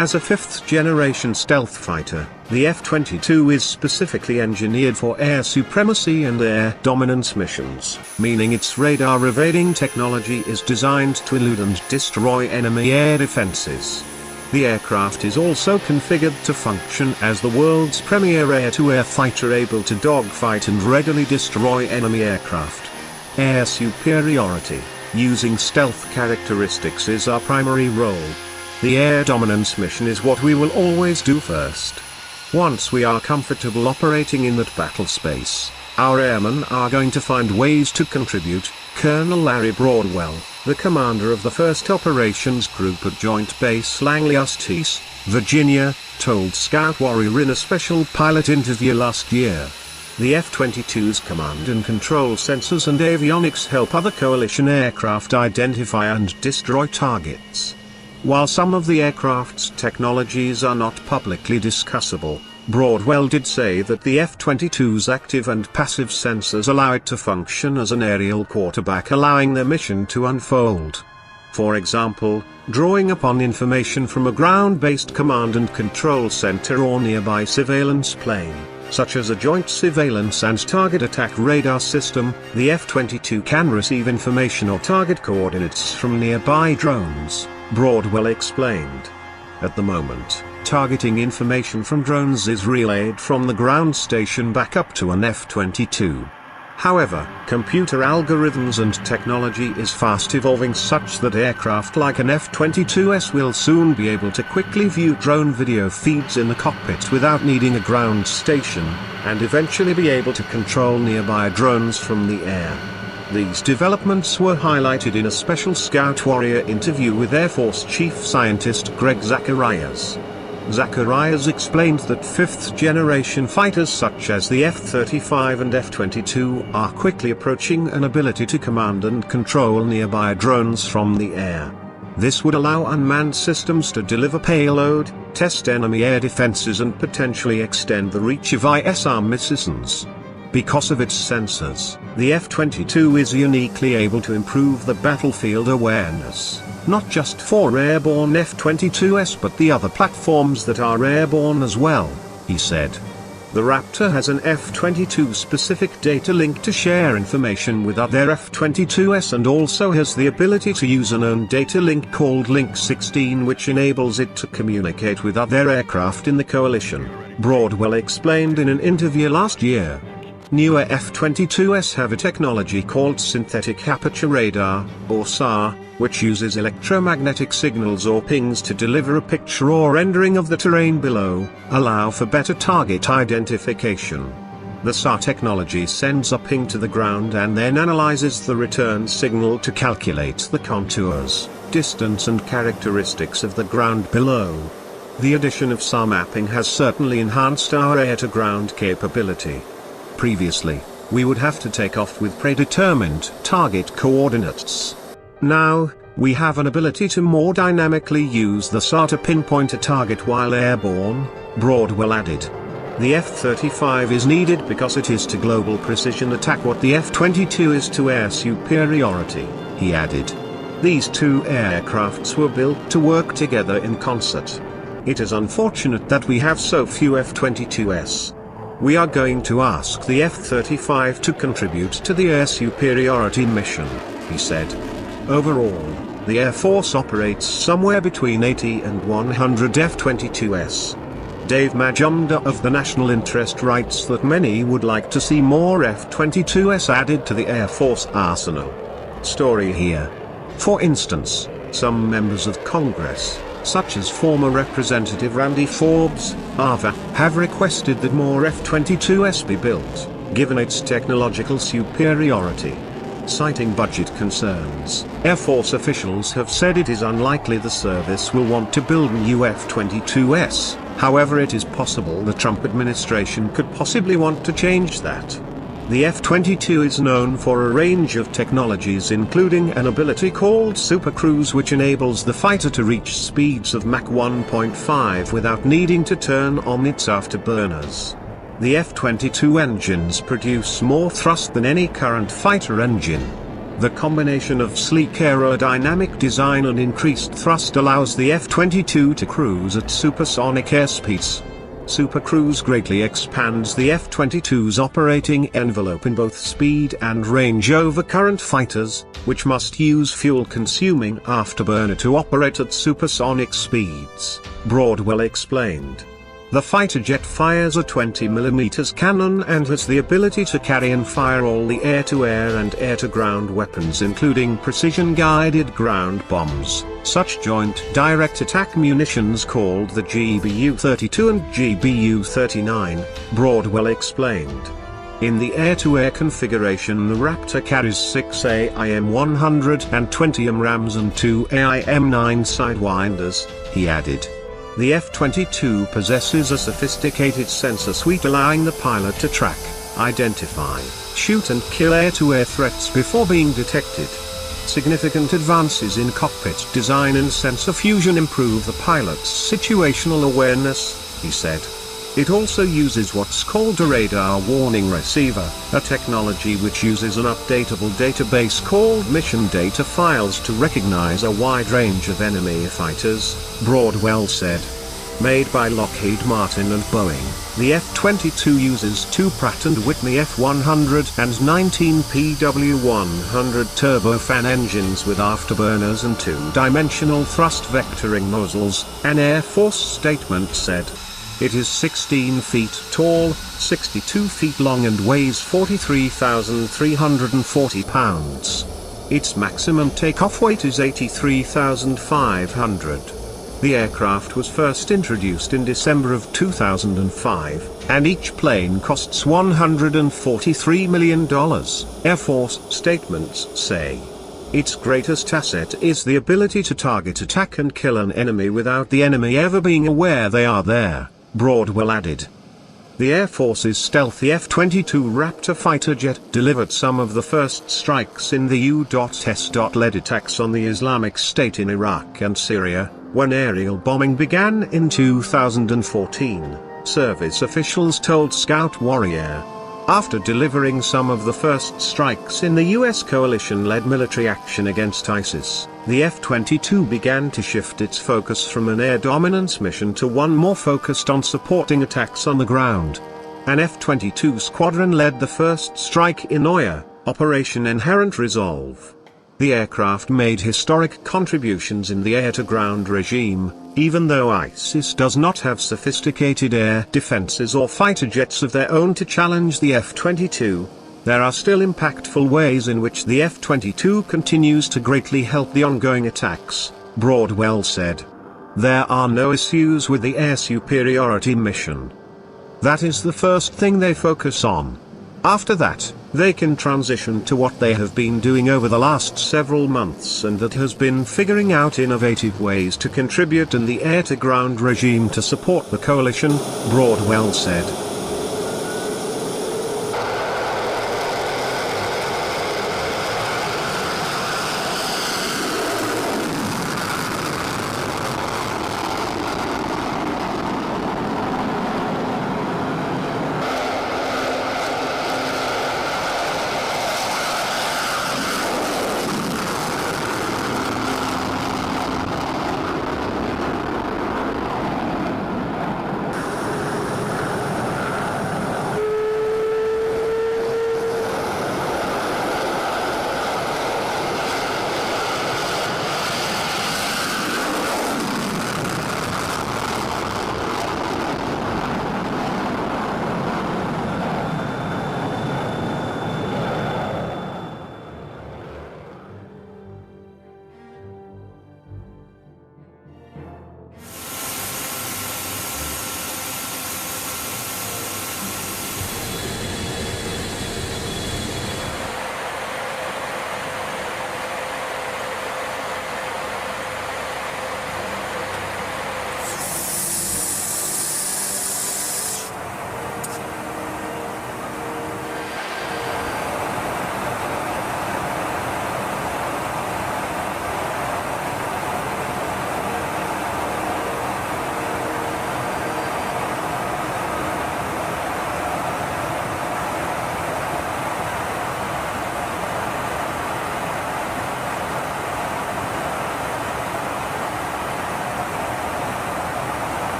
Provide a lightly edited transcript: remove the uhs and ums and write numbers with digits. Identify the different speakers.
Speaker 1: As a fifth-generation stealth fighter, the F-22 is specifically engineered for air supremacy and air dominance missions, meaning its radar evading technology is designed to elude and destroy enemy air defenses. The aircraft is also configured to function as the world's premier air-to-air fighter, able to dogfight and readily destroy enemy aircraft. Air superiority, using stealth characteristics, is our primary role. The air dominance mission is what we will always do first. Once we are comfortable operating in that battle space, our airmen are going to find ways to contribute. Colonel Larry Broadwell, the commander of the 1st Operations Group at Joint Base Langley, East Virginia, told Scout Warrior in a special pilot interview last year. The F-22's command and control sensors and avionics help other coalition aircraft identify and destroy targets. While some of the aircraft's technologies are not publicly discussable, Broadwell did say that the F-22's active and passive sensors allow it to function as an aerial quarterback, allowing the mission to unfold. For example, drawing upon information from a ground-based command and control center or nearby surveillance plane, such as a joint surveillance and target attack radar system, the F-22 can receive information or target coordinates from nearby drones, Broadwell explained. At the moment, targeting information from drones is relayed from the ground station back up to an F-22. However, computer algorithms and technology is fast evolving such that aircraft like an F-22S will soon be able to quickly view drone video feeds in the cockpit without needing a ground station, and eventually be able to control nearby drones from the air. These developments were highlighted in a special Scout Warrior interview with Air Force Chief Scientist Greg Zacharias. Zacharias explained that 5th-generation fighters such as the F-35 and F-22 are quickly approaching an ability to command and control nearby drones from the air. This would allow unmanned systems to deliver payload, test enemy air defenses and potentially extend the reach of ISR missiles. Because of its sensors, the F-22 is uniquely able to improve the battlefield awareness, not just for airborne F-22s but the other platforms that are airborne as well, he said. The Raptor has an F-22 specific data link to share information with other F-22s and also has the ability to use an own data link called Link 16, which enables it to communicate with other aircraft in the coalition, Broadwell explained in an interview last year. Newer F-22s have a technology called synthetic aperture radar, or SAR, which uses electromagnetic signals or pings to deliver a picture or rendering of the terrain below, allow for better target identification. The SAR technology sends a ping to the ground and then analyzes the return signal to calculate the contours, distance and characteristics of the ground below. The addition of SAR mapping has certainly enhanced our air-to-ground capability. Previously, we would have to take off with predetermined target coordinates. Now, we have an ability to more dynamically use the SAR to pinpoint a target while airborne, Broadwell added. The F-35 is needed because it is to global precision attack what the F-22 is to air superiority, he added. These two aircrafts were built to work together in concert. It is unfortunate that we have so few F-22s. We are going to ask the F-35 to contribute to the air superiority mission, he said. Overall, the Air Force operates somewhere between 80 and 100 F-22s. Dave Majumdar of the National Interest writes that many would like to see more F-22s added to the Air Force arsenal. Story here. For instance, some members of Congress, such as former Representative Randy Forbes, AVA, have requested that more F-22s be built, given its technological superiority. Citing budget concerns, Air Force officials have said it is unlikely the service will want to build new F-22s, however it is possible the Trump administration could possibly want to change that. The F-22 is known for a range of technologies including an ability called supercruise which enables the fighter to reach speeds of Mach 1.5 without needing to turn on its afterburners. The F-22 engines produce more thrust than any current fighter engine. The combination of sleek aerodynamic design and increased thrust allows the F-22 to cruise at supersonic airspeeds. Supercruise greatly expands the F-22's operating envelope in both speed and range over current fighters, which must use fuel-consuming afterburner to operate at supersonic speeds, Broadwell explained. The fighter jet fires a 20mm cannon and has the ability to carry and fire all the air-to-air and air-to-ground weapons including precision-guided ground bombs, such joint direct attack munitions called the GBU-32 and GBU-39, Broadwell explained. In the air-to-air configuration, the Raptor carries 6 AIM-120 AMRAAMs and 2 AIM-9 Sidewinders, he added. The F-22 possesses a sophisticated sensor suite allowing the pilot to track, identify, shoot and kill air-to-air threats before being detected. Significant advances in cockpit design and sensor fusion improve the pilot's situational awareness, he said. It also uses what's called a radar warning receiver, a technology which uses an updatable database called mission data files to recognize a wide range of enemy fighters, Broadwell said. Made by Lockheed Martin and Boeing, the F-22 uses two Pratt & Whitney F-119 PW-100 turbofan engines with afterburners and two-dimensional thrust vectoring nozzles, an Air Force statement said. It is 16 feet tall, 62 feet long and weighs 43,340 pounds. Its maximum takeoff weight is 83,500. The aircraft was first introduced in December of 2005, and each plane costs $143 million, Air Force statements say. Its greatest asset is the ability to target, attack and kill an enemy without the enemy ever being aware they are there, Broadwell added. The Air Force's stealthy F-22 Raptor fighter jet delivered some of the first strikes in the U.S.-led attacks on the Islamic State in Iraq and Syria, when aerial bombing began in 2014, service officials told Scout Warrior. After delivering some of the first strikes in the U.S. coalition-led military action against ISIS, the F-22 began to shift its focus from an air dominance mission to one more focused on supporting attacks on the ground. An F-22 squadron led the first strike in Oya, Operation Inherent Resolve. The aircraft made historic contributions in the air-to-ground regime, even though ISIS does not have sophisticated air defenses or fighter jets of their own to challenge the F-22. There are still impactful ways in which the F-22 continues to greatly help the ongoing attacks, Broadwell said. There are no issues with the air superiority mission. That is the first thing they focus on. After that, they can transition to what they have been doing over the last several months, and that has been figuring out innovative ways to contribute in the air-to-ground regime to support the coalition, Broadwell said.